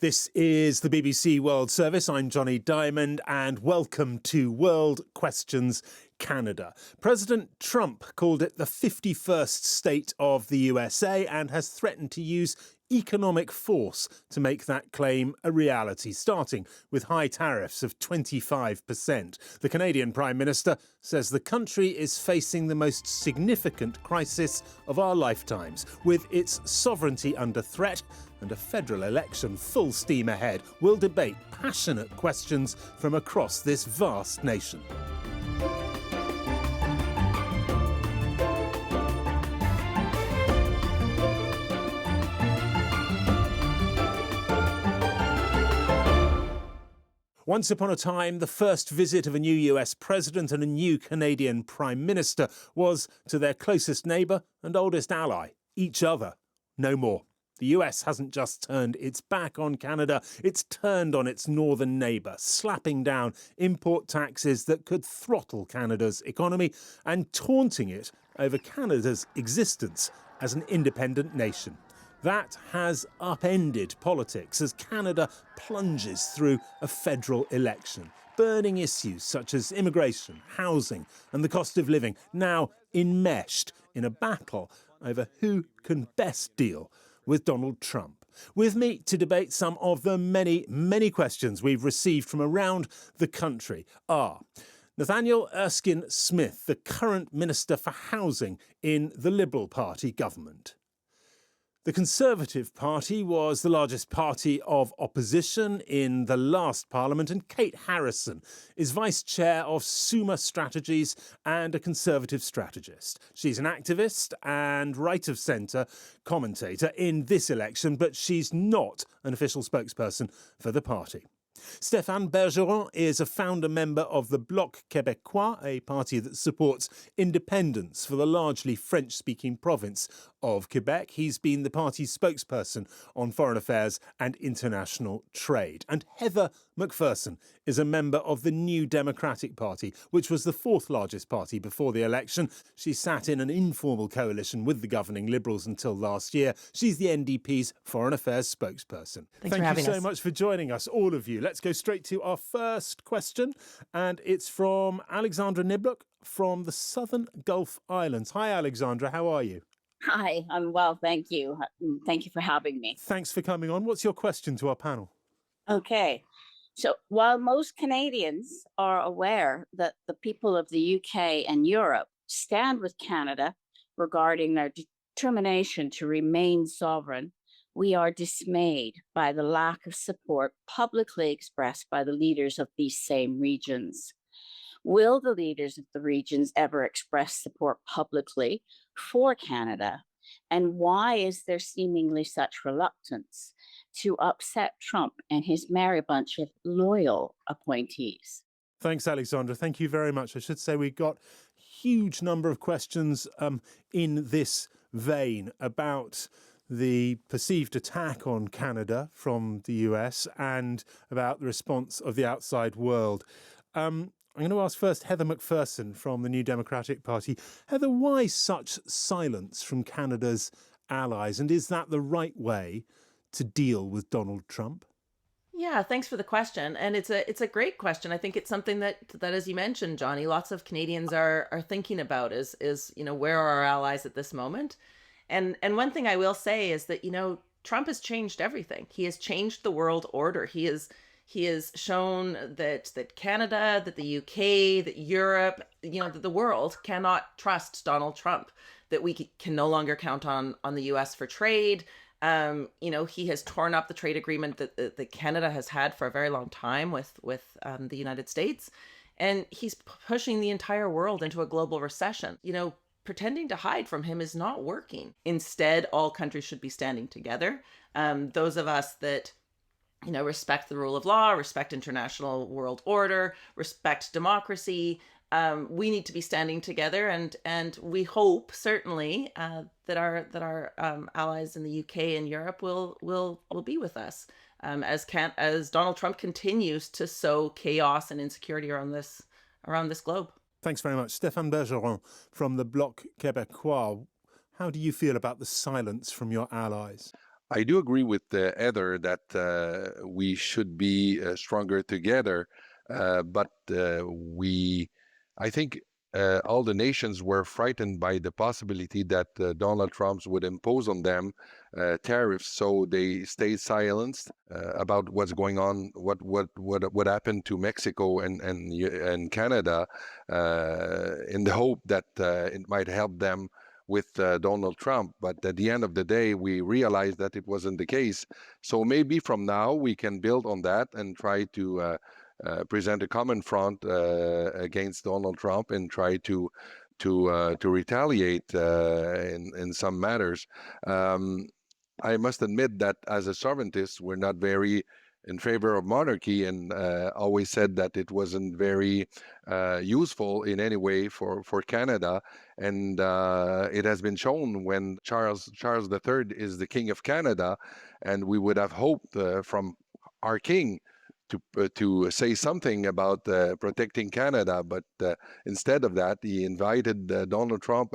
This is the BBC World Service. I'm Johnny Diamond, and welcome to World Questions Canada. President Trump called it the 51st state of the USA and has threatened to use economic force to make that claim a reality, starting with high tariffs of 25%. The Canadian Prime Minister says the country is facing the most significant crisis of our lifetimes, with its sovereignty under threat and a federal election full steam ahead. We'll debate passionate questions from across this vast nation. Once upon a time, the first visit of a new US president and a new Canadian Prime Minister was to their closest neighbour and oldest ally, each other. No more. The US hasn't just turned its back on Canada, it's turned on its northern neighbour, slapping down import taxes that could throttle Canada's economy and taunting it over Canada's existence as an independent nation. That has upended politics as Canada plunges through a federal election. Burning issues such as immigration, housing and the cost of living now enmeshed in a battle over who can best deal with Donald Trump. With me to debate some of the many questions we've received from around the country are Nathaniel Erskine-Smith, the current Minister for Housing in the Liberal Party government. The Conservative Party was the largest party of opposition in the last Parliament, and Kate Harrison is Vice Chair of Summa Strategies and a Conservative strategist. She's an activist and right-of-centre commentator in this election, but she's not an official spokesperson for the party. Stéphane Bergeron is a founder member of the Bloc Quebecois, a party that supports independence for the largely French-speaking province of Quebec. He's been the party's spokesperson on foreign affairs and international trade. And Heather McPherson is a member of the New Democratic Party, which was the fourth largest party before the election. She sat in an informal coalition with the governing Liberals until last year. She's the NDP's foreign affairs spokesperson. Thanks for having us. Thank you so much for joining us, all of you. Let's go straight to our first question, and it's from Alexandra Niblock from the Southern Gulf Islands. Hi, Alexandra. How are you? Hi, I'm well, thank you. Thank you for having me. Thanks for coming on. What's your question to our panel? Okay, so while most Canadians are aware that the people of the UK and Europe stand with Canada regarding their determination to remain sovereign, we are dismayed by the lack of support publicly expressed by the leaders of these same regions. Will the leaders of the regions ever express support publicly for Canada? And why is there seemingly such reluctance to upset Trump and his merry bunch of loyal appointees? Thanks, Alexandra. Thank you very much. I should say we got a huge number of questions in this vein about the perceived attack on Canada from the US and about the response of the outside world. I'm going to ask first Heather McPherson from the New Democratic Party. Heather, why such silence from Canada's allies? And is that the right way to deal with Donald Trump? Yeah, thanks for the question. And it's a great question. I think it's something that as you mentioned, Johnny, lots of Canadians are thinking about is where are our allies at this moment? And one thing I will say is that, Trump has changed everything. He has changed the world order. He has shown that Canada, that the UK, that Europe, that the world cannot trust Donald Trump, that we can no longer count on the US for trade. He has torn up the trade agreement that Canada has had for a very long time with the United States. And he's pushing the entire world into a global recession. Pretending to hide from him is not working. Instead, all countries should be standing together. Those of us that respect the rule of law, respect international world order, respect democracy, we need to be standing together, and we hope certainly that our allies in the UK and Europe will be with us as Donald Trump continues to sow chaos and insecurity around this globe. Thanks very much. Stéphane Bergeron from the Bloc Quebecois. How do you feel about the silence from your allies? I do agree with Heather that we should be stronger together, but I think all the nations were frightened by the possibility that Donald Trump would impose on them tariffs, so they stayed silenced about what's going on, what happened to Mexico and Canada, in the hope that it might help them with Donald Trump. But at the end of the day, we realized that it wasn't the case. So maybe from now we can build on that and try to present a common front against Donald Trump and try to retaliate in some matters. I must admit that as a sovereigntist, we're not very in favor of monarchy, and always said that it wasn't very useful in any way for Canada. And it has been shown when Charles III is the King of Canada, and we would have hoped from our king to say something about protecting Canada, but instead of that, he invited Donald Trump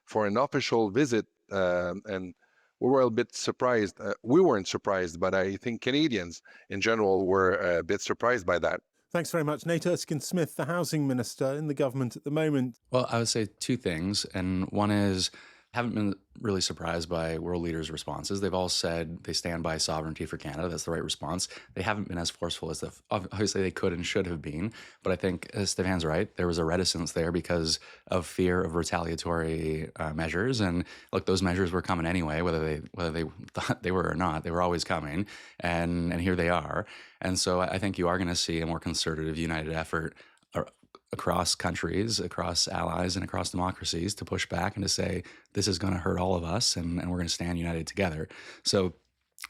for an official visit, and we were a bit surprised. We weren't surprised, but I think Canadians in general were a bit surprised by that. Thanks very much. Nate Erskine-Smith, the housing minister in the government at the moment. Well, I would say two things. And one is, I haven't been really surprised by world leaders' responses. They've all said they stand by sovereignty for Canada. That's the right response. They haven't been as forceful as obviously they could and should have been. But I think Stéphane's right. There was a reticence there because of fear of retaliatory measures. And look, those measures were coming anyway, whether they thought they were or not. They were always coming, and here they are. And so I think you are going to see a more concerted, united effort across countries, across allies, and across democracies to push back and to say, this is going to hurt all of us, and we're going to stand united together. So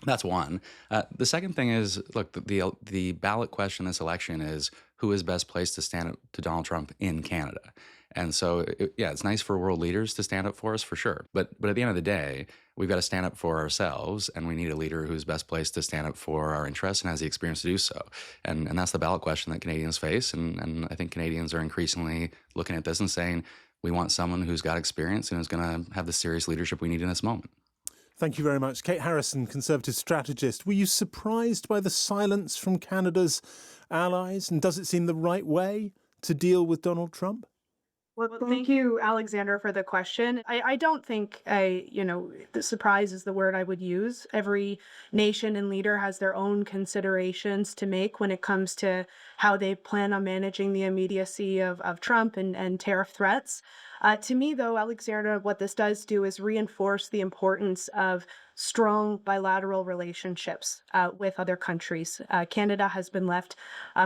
that's one. The second thing is, look, the ballot question this election is, who is best placed to stand up to Donald Trump in Canada? And so, it's nice for world leaders to stand up for us, for sure. But at the end of the day, we've got to stand up for ourselves, and we need a leader who's best placed to stand up for our interests and has the experience to do so. And that's the ballot question that Canadians face. And I think Canadians are increasingly looking at this and saying, we want someone who's got experience and who's going to have the serious leadership we need in this moment. Thank you very much. Kate Harrison, Conservative strategist. Were you surprised by the silence from Canada's allies? And does it seem the right way to deal with Donald Trump? Well, thank you, Alexander, for the question. I don't think the surprise is the word I would use. Every nation and leader has their own considerations to make when it comes to how they plan on managing the immediacy of Trump and tariff threats. To me, though, Alexander, what this does do is reinforce the importance of strong bilateral relationships with other countries. Canada has been left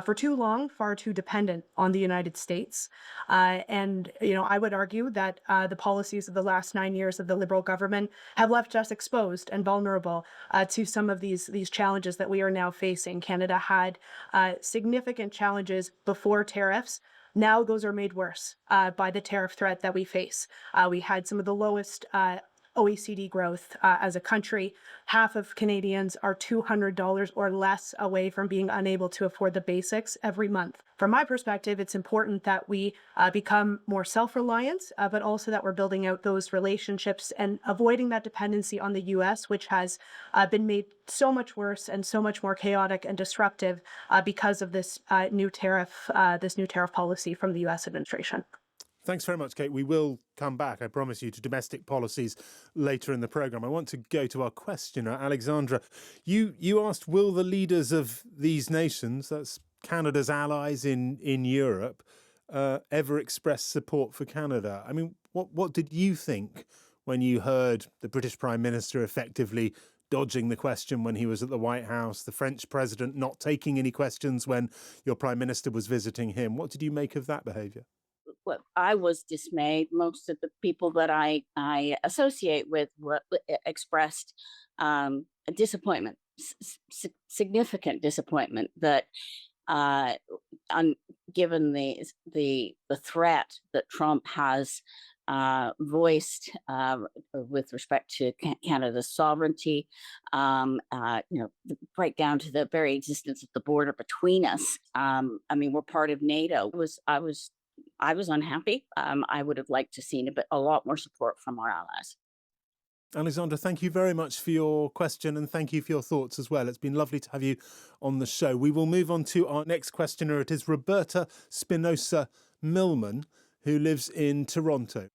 for too long, far too dependent on the United States. And I would argue that the policies of the last 9 years of the Liberal government have left us exposed and vulnerable to some of these challenges that we are now facing. Canada had significant challenges before tariffs. Now those are made worse by the tariff threat that we face. We had some of the lowest OECD growth as a country. Half of Canadians are $200 or less away from being unable to afford the basics every month. From my perspective, it's important that we become more self-reliant, but also that we're building out those relationships and avoiding that dependency on the U.S., which has been made so much worse and so much more chaotic and disruptive because of this new tariff policy from the U.S. administration. Thanks very much, Kate. We will come back, I promise you, to domestic policies later in the programme. I want to go to our questioner, Alexandra. You asked, will the leaders of these nations, that's Canada's allies in Europe, ever express support for Canada? I mean, what did you think when you heard the British Prime Minister effectively dodging the question when he was at the White House, the French president not taking any questions when your Prime Minister was visiting him? What did you make of that behaviour? Well, I was dismayed. Most of the people that I associate with expressed a disappointment, significant disappointment that given the threat that Trump has voiced with respect to Canada's sovereignty, right down to the very existence of the border between us. I mean, we're part of NATO. I was unhappy. I would have liked to seen a lot more support from our allies. Alexandra, thank you very much for your question and thank you for your thoughts as well. It's been lovely to have you on the show. We will move on to our next questioner. It is Roberta Spinoza Millman, who lives in Toronto.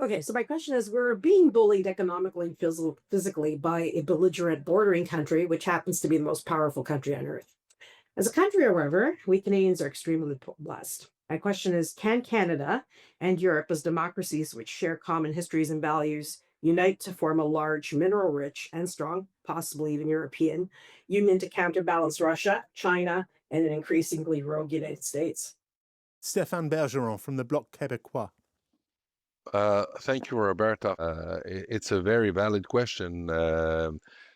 Okay, so my question is, we're being bullied economically and physically by a belligerent bordering country, which happens to be the most powerful country on earth. As a country, however, we Canadians are extremely blessed. My question is, can Canada and Europe, as democracies which share common histories and values, unite to form a large, mineral-rich and strong, possibly even European, union to counterbalance Russia, China, and an increasingly rogue United States? Stéphane Bergeron from the Bloc Quebecois. Thank you, Roberta. It's a very valid question.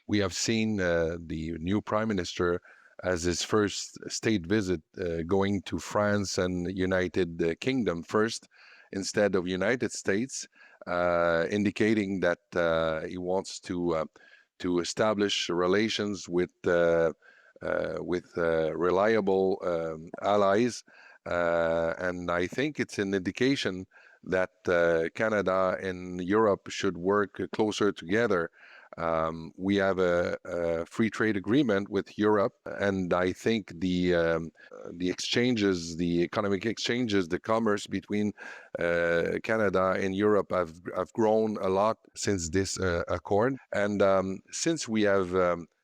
We have seen the new Prime Minister as his first state visit going to France and United Kingdom first instead of United States, indicating that he wants to establish relations with reliable allies, and I think it's an indication that Canada and Europe should work closer together. We have a free trade agreement with Europe, and I think the exchanges, the economic exchanges, the commerce between Canada and Europe have grown a lot since this accord. And since we have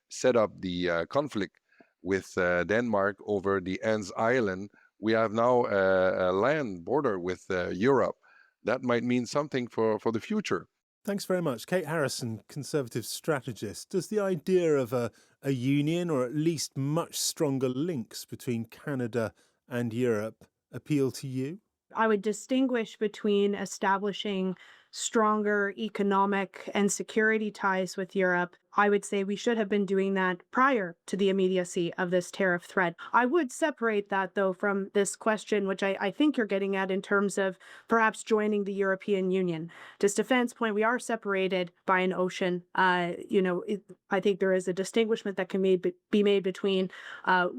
set up the conflict with Denmark over the Anne's Island, we have now a land border with Europe. That might mean something for the future. Thanks very much. Kate Harrison, Conservative strategist. Does the idea of a union, or at least much stronger links between Canada and Europe, appeal to you? I would distinguish between establishing stronger economic and security ties with Europe. I would say we should have been doing that prior to the immediacy of this tariff threat. I would separate that, though, from this question, which I think you're getting at in terms of perhaps joining the European Union. To Stéphane's point, we are separated by an ocean. I think there is a distinguishment that can be made between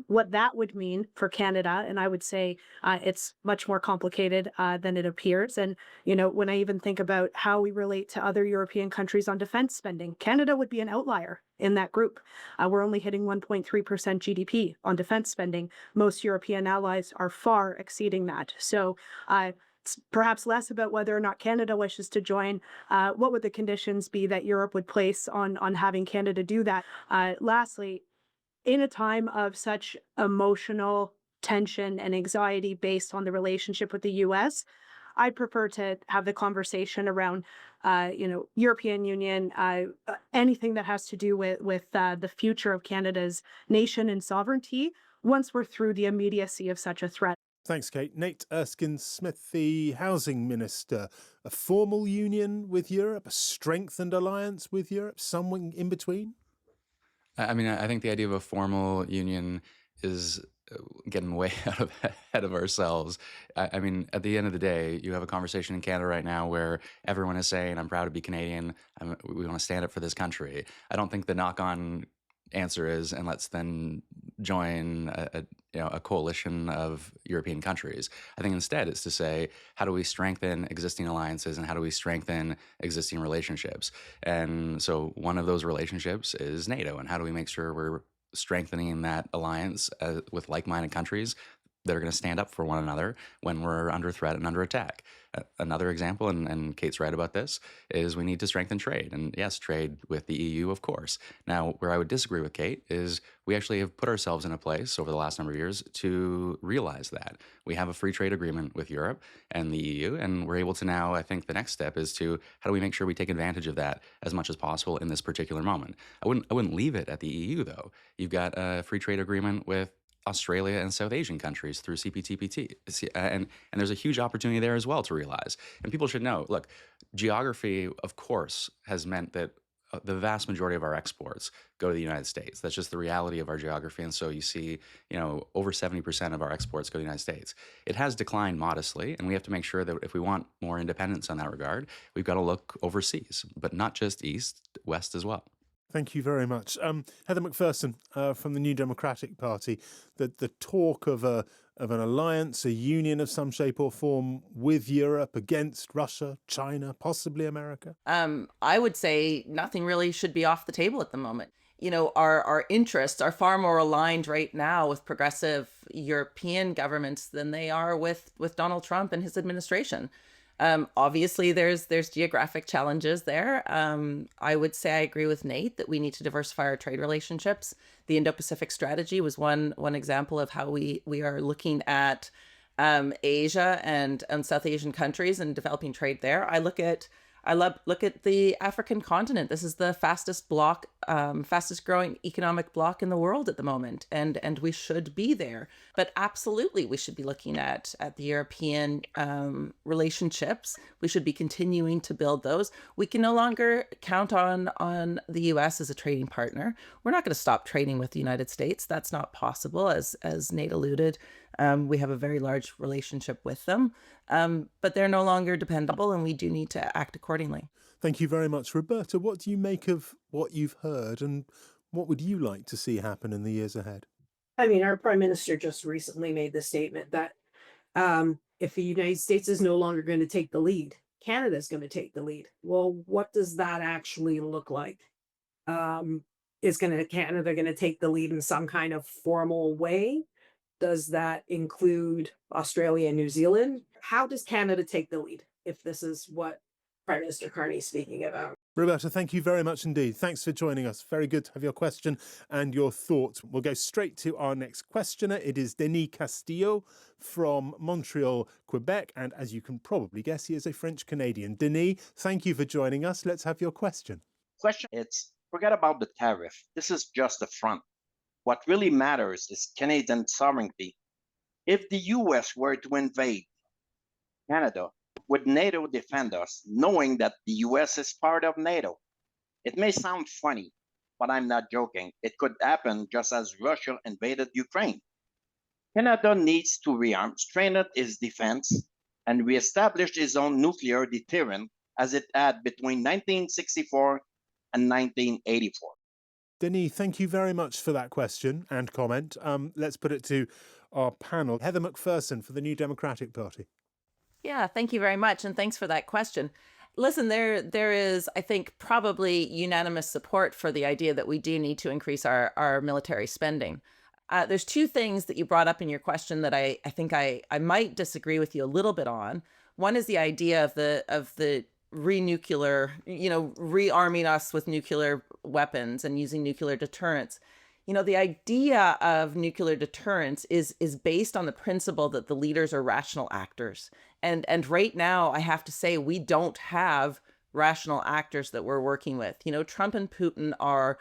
what that would mean for Canada, and I would say it's much more complicated than it appears. And, when I even think about how we relate to other European countries on defense spending, Canada would be an outlier in that group. We're only hitting 1.3% GDP on defense spending. Most European allies are far exceeding that. So it's perhaps less about whether or not Canada wishes to join. What would the conditions be that Europe would place on having Canada do that? Lastly, in a time of such emotional tension and anxiety based on the relationship with the US, I'd prefer to have the conversation around, European Union, anything that has to do with the future of Canada's nation and sovereignty once we're through the immediacy of such a threat. Thanks, Kate. Nate Erskine-Smith, the Housing Minister. A formal union with Europe, a strengthened alliance with Europe, somewhere in between? I mean, I think the idea of a formal union is getting way ahead of ourselves. I mean, at the end of the day, you have a conversation in Canada right now where everyone is saying, I'm proud to be Canadian. We want to stand up for this country. I don't think the knock-on answer is, and let's then join a coalition of European countries. I think instead it's to say, how do we strengthen existing alliances and how do we strengthen existing relationships? And so one of those relationships is NATO. And how do we make sure we're strengthening that alliance with like-minded countries that are going to stand up for one another when we're under threat and under attack. Another example, and Kate's right about this, is we need to strengthen trade. And yes, trade with the EU, of course. Now, where I would disagree with Kate is we actually have put ourselves in a place over the last number of years to realize that. We have a free trade agreement with Europe and the EU, and we're able to now, I think the next step is to how do we make sure we take advantage of that as much as possible in this particular moment. I wouldn't leave it at the EU, though. You've got a free trade agreement with Australia and South Asian countries through CPTPP. And there's a huge opportunity there as well to realize. And people should know, look, geography, of course, has meant that the vast majority of our exports go to the United States. That's just the reality of our geography. And so you see, over 70% of our exports go to the United States. It has declined modestly, and we have to make sure that if we want more independence in that regard, we've got to look overseas, but not just east, west as well. Thank you very much. Heather McPherson from the New Democratic Party, the talk of an alliance, a union of some shape or form with Europe against Russia, China, possibly America? I would say nothing really should be off the table at the moment. Our interests are far more aligned right now with progressive European governments than they are with Donald Trump and his administration. Obviously, there's geographic challenges there. I would say I agree with Nate that we need to diversify our trade relationships. The Indo-Pacific strategy was one example of how we are looking at Asia and South Asian countries and developing trade there. I look at the African continent. This is the fastest growing economic bloc in the world at the moment, and we should be there. But absolutely, we should be looking at the European relationships. We should be continuing to build those. We can no longer count on the U.S. as a trading partner. We're not going to stop trading with the United States. That's not possible, as Nate alluded. We have a very large relationship with them, but they're no longer dependable, and we do need to act accordingly. Thank you very much. Roberta, what do you make of what you've heard, and what would you like to see happen in the years ahead? I mean, our prime minister just recently made the statement that if the United States is no longer going to take the lead, Canada's going to take the lead. Well, what does that actually look like? Is Canada going to take the lead in some kind of formal way? Does that include Australia and New Zealand? How does Canada take the lead if this is what Prime Minister Carney is speaking about? Roberta, thank you very much indeed. Thanks for joining us. Very good to have your question and your thoughts. We'll go straight to our next questioner. It is Denis Castillo from Montreal, Quebec. And as you can probably guess, he is a French Canadian. Denis, thank you for joining us. Let's have your question. Question, it's forget about the tariff. This is just a front. What really matters is Canadian sovereignty. If the US were to invade Canada, would NATO defend us, knowing that the US is part of NATO? It may sound funny, but I'm not joking. It could happen just as Russia invaded Ukraine. Canada needs to rearm, strengthen its defense, and reestablish its own nuclear deterrent as it had between 1964 and 1984. Denis, thank you very much for that question and comment. Let's put it to our panel. Heather McPherson for the New Democratic Party. Yeah, thank you very much. And thanks for that question. Listen, there is, I think, probably unanimous support for the idea that we do need to increase our military spending. There's two things that you brought up in your question that I think I might disagree with you a little bit on. One is the idea of the renuclear, rearming us with nuclear weapons and using nuclear deterrence. The idea of nuclear deterrence is based on the principle that the leaders are rational actors. And right now, I have to say, we don't have rational actors that we're working with. Trump and Putin are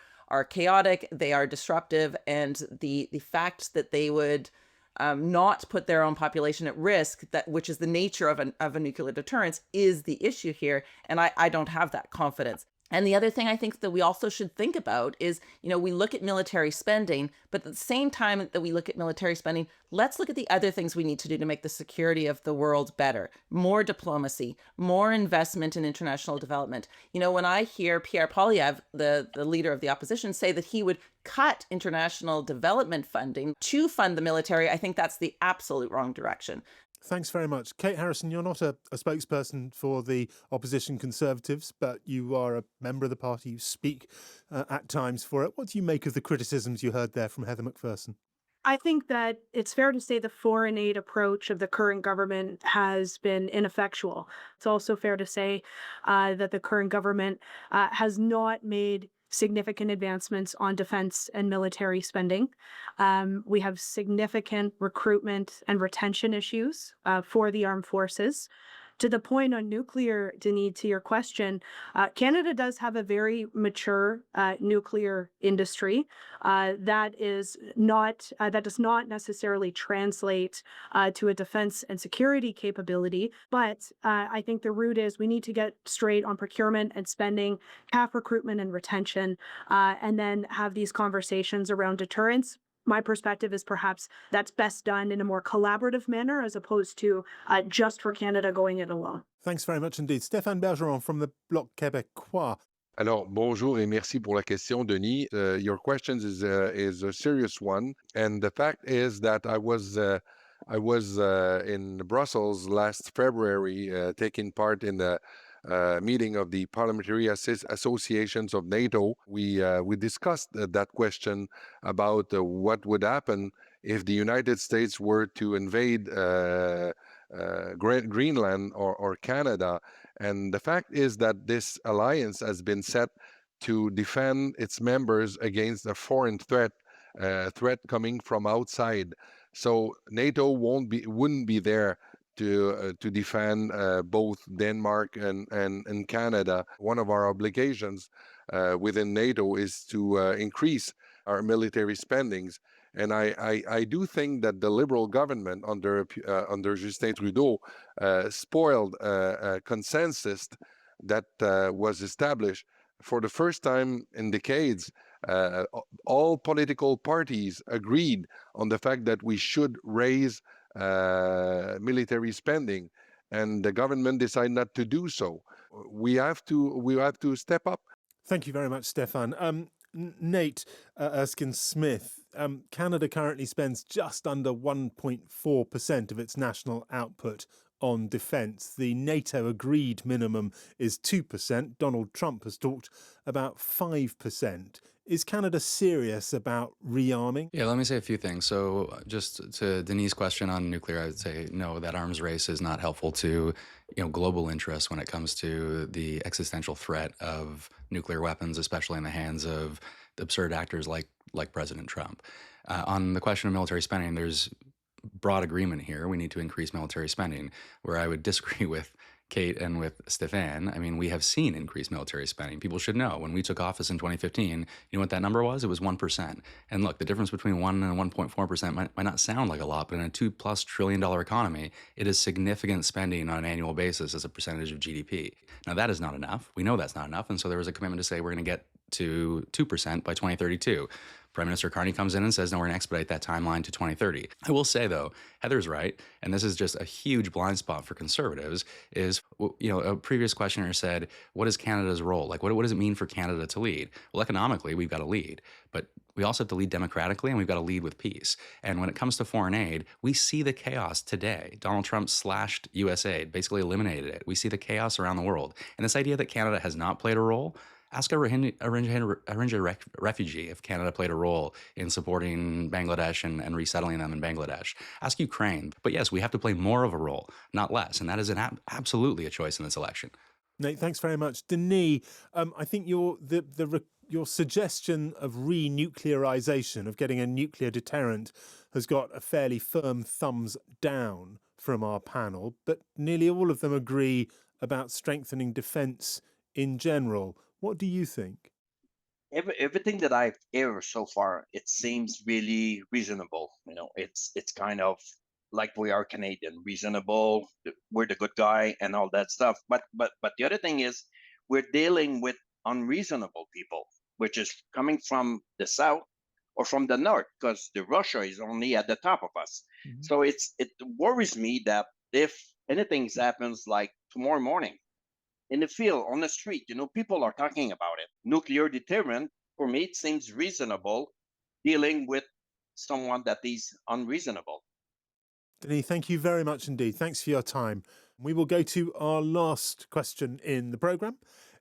chaotic, they are disruptive, and the fact that they would not put their own population at risk, which is the nature of a nuclear deterrence, is the issue here. And I don't have that confidence. And the other thing I think that we also should think about is, we look at military spending, but at the same time that we look at military spending, let's look at the other things we need to do to make the security of the world better. More diplomacy, more investment in international development. When I hear Pierre Poilievre, the leader of the opposition, say that he would cut international development funding to fund the military, I think that's the absolute wrong direction. Thanks very much. Kate Harrison, you're not a spokesperson for the opposition Conservatives, but you are a member of the party. You speak at times for it. What do you make of the criticisms you heard there from Heather McPherson? I think that it's fair to say the foreign aid approach of the current government has been ineffectual. It's also fair to say that the current government has not made significant advancements on defense and military spending. We have significant recruitment and retention issues for the armed forces. To the point on nuclear, Denis, to your question, Canada does have a very mature nuclear industry that does not necessarily translate to a defense and security capability. But I think the root is we need to get straight on procurement and spending, CAF recruitment and retention, and then have these conversations around deterrence. My perspective is perhaps that's best done in a more collaborative manner as opposed to just for Canada going it alone. Thanks very much indeed. Stéphane Bergeron from the Bloc Quebecois. Alors, bonjour et merci pour la question, Denis. Your question is a serious one, and the fact is that I was in Brussels last February, taking part in the meeting of the Parliamentary Associations of NATO. We discussed that question about what would happen if the United States were to invade Greenland or Canada. And the fact is that this alliance has been set to defend its members against a foreign threat, coming from outside. So NATO wouldn't be there to defend both Denmark and Canada. One of our obligations within NATO is to increase our military spendings. And I do think that the Liberal government under Justin Trudeau spoiled a consensus that was established for the first time in decades. All political parties agreed on the fact that we should raise military spending, and the government decided not to do so. We have to step up. Thank you very much, Stéphane. Nate, Erskine-Smith, Canada currently spends just under 1.4% of its national output on defence. The NATO agreed minimum is 2%. Donald Trump has talked about 5%. Is Canada serious about rearming? Yeah, let me say a few things. So just to Denis' question on nuclear, I would say no, that arms race is not helpful to global interests when it comes to the existential threat of nuclear weapons, especially in the hands of absurd actors like President Trump. On the question of military spending, there's broad agreement here. We need to increase military spending. Where I would disagree with Kate and with Stéphane, I mean, we have seen increased military spending. People should know when we took office in 2015, you know what that number was? It was 1%. And look, the difference between 1 and 1.4% might not sound like a lot, but in a $2+ trillion economy, it is significant spending on an annual basis as a percentage of GDP. Now, that is not enough. We know that's not enough. And so there was a commitment to say we're going to get to 2% by 2032. Prime Minister Carney comes in and says, no, we're going to expedite that timeline to 2030. I will say, though, Heather's right, and this is just a huge blind spot for conservatives, is, a previous questioner said, what is Canada's role? Like, what does it mean for Canada to lead? Well, economically, we've got to lead, but we also have to lead democratically, and we've got to lead with peace. And when it comes to foreign aid, we see the chaos today. Donald Trump slashed U.S. aid, basically eliminated it. We see the chaos around the world. And this idea that Canada has not played a role, ask a Rohingya refugee if Canada played a role in supporting Bangladesh and resettling them in Bangladesh. Ask Ukraine. But yes, we have to play more of a role, not less. And that is absolutely a choice in this election. Nate, thanks very much. Denis, I think your suggestion of renuclearization, of getting a nuclear deterrent, has got a fairly firm thumbs down from our panel, but nearly all of them agree about strengthening defence in general. What do you think? Everything that I've heard so far, it seems really reasonable. It's kind of like we are Canadian, reasonable. We're the good guy and all that stuff. But the other thing is, we're dealing with unreasonable people, which is coming from the south or from the north, because the Russia is only at the top of us. Mm-hmm. So it worries me that if anything happens like tomorrow morning, in the field, on the street, people are talking about it. Nuclear deterrent, for me, it seems reasonable dealing with someone that is unreasonable. Denis, thank you very much indeed. Thanks for your time. We will go to our last question in the programme.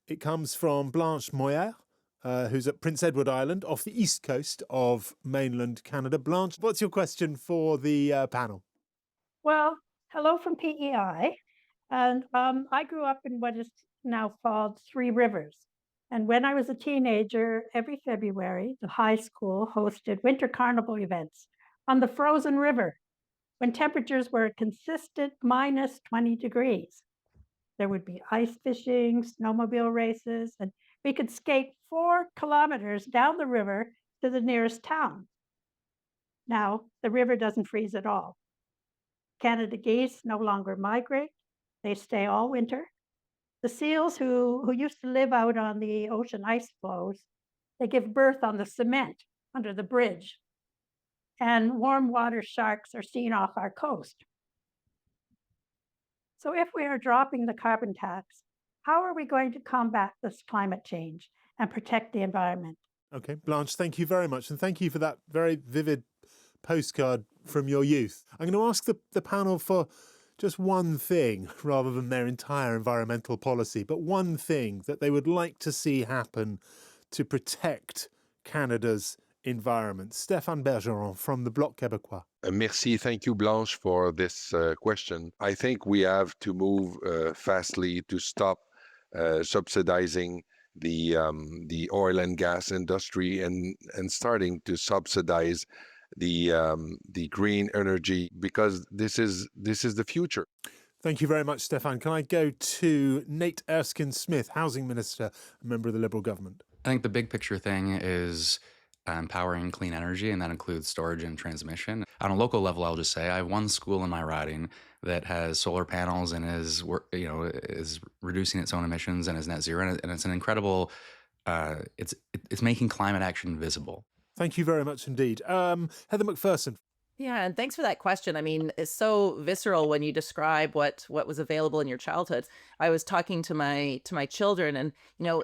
It comes from Blanche Moyer, who's at Prince Edward Island off the east coast of mainland Canada. Blanche, what's your question for the panel? Well, hello from PEI. And I grew up in what is now called Three Rivers. And when I was a teenager, every February, the high school hosted winter carnival events on the frozen river when temperatures were a consistent minus 20 degrees. There would be ice fishing, snowmobile races, and we could skate 4 kilometers down the river to the nearest town. Now, the river doesn't freeze at all. Canada geese no longer migrate. They stay all winter. The seals who used to live out on the ocean ice floes, they give birth on the cement under the bridge. And warm water sharks are seen off our coast. So if we are dropping the carbon tax, how are we going to combat this climate change and protect the environment? Okay, Blanche, thank you very much. And thank you for that very vivid postcard from your youth. I'm going to ask the panel for just one thing rather than their entire environmental policy, but one thing that they would like to see happen to protect Canada's environment. Stéphane Bergeron from the Bloc Quebecois. Merci. Thank you, Blanche, for this question. I think we have to move fastly to stop subsidizing the oil and gas industry and starting to subsidize the green energy, because this is the future. Thank you very much, Stéphane. Can I go to Nate Erskine-Smith, Housing Minister, a member of the Liberal government? I think the big picture thing is empowering clean energy, and that includes storage and transmission. On a local level, I'll just say I have one school in my riding that has solar panels and is reducing its own emissions and is net zero, and it's an incredible. It's making climate action visible. Thank you very much indeed. Heather McPherson. Yeah, and thanks for that question. I mean, it's so visceral when you describe what was available in your childhood. I was talking to my children, and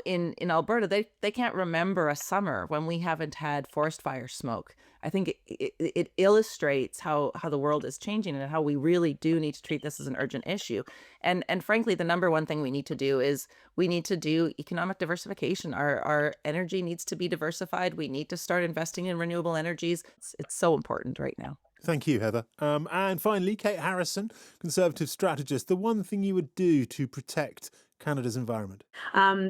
in Alberta, they can't remember a summer when we haven't had forest fire smoke. I think it illustrates how the world is changing and how we really do need to treat this as an urgent issue. And frankly, the number one thing we need to do is we need to do economic diversification. Our energy needs to be diversified. We need to start investing in renewable energies. It's so important right now. Thank you, Heather. And finally, Kate Harrison, Conservative strategist. The one thing you would do to protect Canada's environment?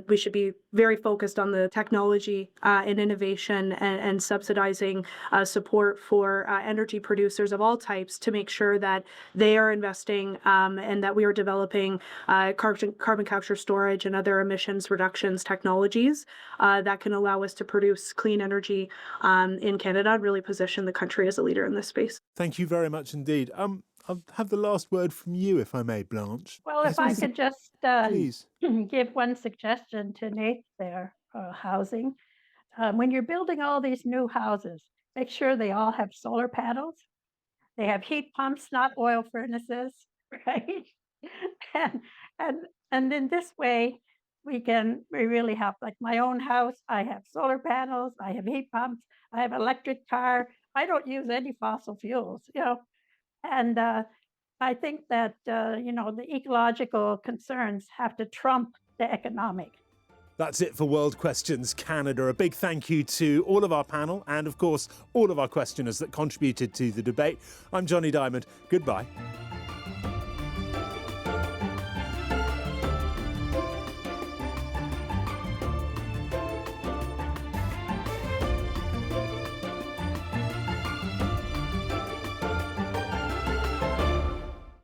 We should be very focused on the technology and innovation and subsidizing support for energy producers of all types to make sure that they are investing and that we are developing carbon capture, storage, and other emissions reductions technologies that can allow us to produce clean energy in Canada and really position the country as a leader in this space. Thank you very much indeed. I'll have the last word from you, if I may, Blanche. Well, if I could just Please. give one suggestion to Nate there, housing. When you're building all these new houses, make sure they all have solar panels. They have heat pumps, not oil furnaces, right? and in this way, we really have, like my own house, I have solar panels, I have heat pumps, I have electric car. I don't use any fossil fuels, And I think that, the ecological concerns have to trump the economic. That's it for World Questions Canada. A big thank you to all of our panel and, of course, all of our questioners that contributed to the debate. I'm Johnny Diamond. Goodbye.